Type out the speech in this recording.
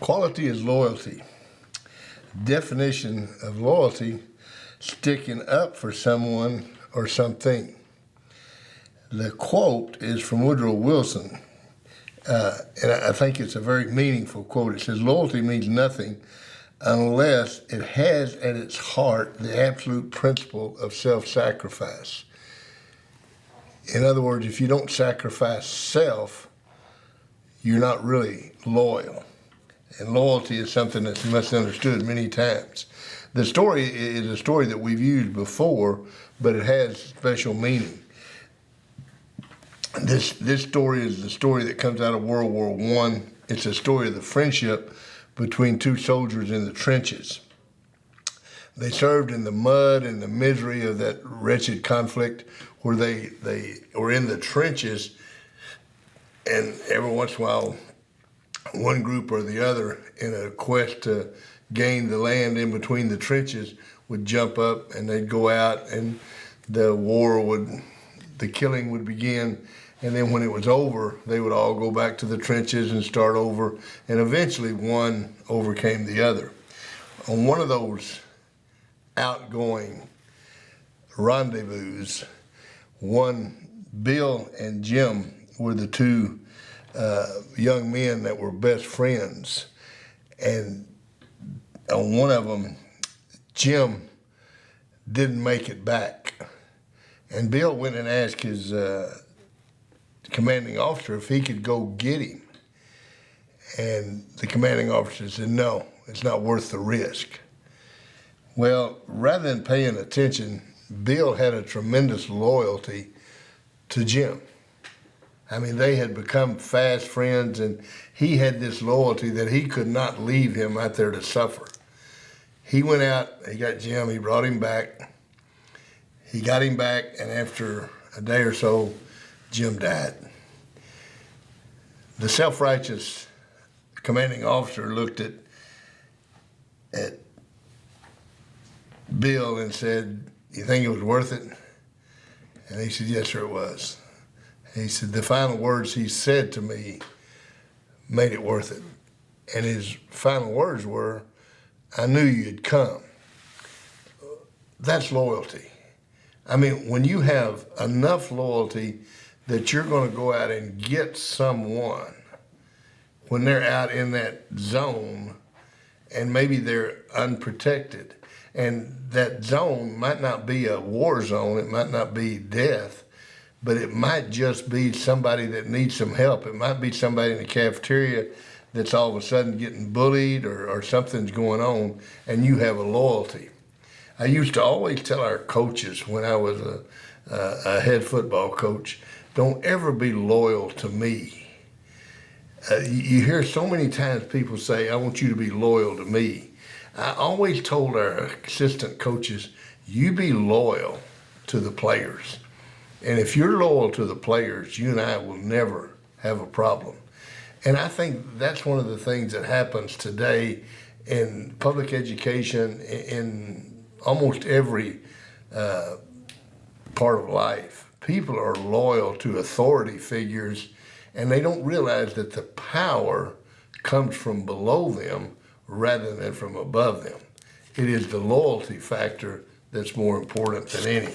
Quality is loyalty. Definition of loyalty, sticking up for someone or something. The quote is from Woodrow Wilson, and I think it's a very meaningful quote. It says, loyalty means nothing unless it has at its heart the absolute principle of self-sacrifice. In other words, if you don't sacrifice self, you're not really loyal. And loyalty is something that's misunderstood many times. The story is a story that we've used before, but it has special meaning. This story is the story that comes out of World War I. It's a story of the friendship between two soldiers in the trenches. They served in the mud and the misery of that wretched conflict where they were in the trenches, and every once in a while, one group or the other, in a quest to gain the land in between the trenches, would jump up and they'd go out, and the killing would begin. And then when it was over, they would all go back to the trenches and start over, and eventually one overcame the other. On one of those outgoing rendezvous, Bill and Jim were the two young men that were best friends. And on one of them, Jim didn't make it back. And Bill went and asked his commanding officer if he could go get him. And the commanding officer said, no, it's not worth the risk. Well, rather than paying attention, Bill had a tremendous loyalty to Jim. I mean, they had become fast friends, and he had this loyalty that he could not leave him out there to suffer. He went out, he got Jim, he brought him back. He got him back, and after a day or so, Jim died. The self-righteous commanding officer looked at Bill and said, you think it was worth it? And he said, yes, sir, it was. He said, the final words he said to me made it worth it. And his final words were, I knew you'd come. That's loyalty. I mean, when you have enough loyalty that you're going to go out and get someone when they're out in that zone and maybe they're unprotected. And that zone might not be a war zone, it might not be death, but it might just be somebody that needs some help. It might be somebody in the cafeteria that's all of a sudden getting bullied or something's going on, and you have a loyalty. I used to always tell our coaches when I was a head football coach, don't ever be loyal to me. You hear so many times people say, I want you to be loyal to me. I always told our assistant coaches, you be loyal to the players. And if you're loyal to the players, you and I will never have a problem. And I think that's one of the things that happens today in public education, in almost every part of life. People are loyal to authority figures, and they don't realize that the power comes from below them rather than from above them. It is the loyalty factor that's more important than any.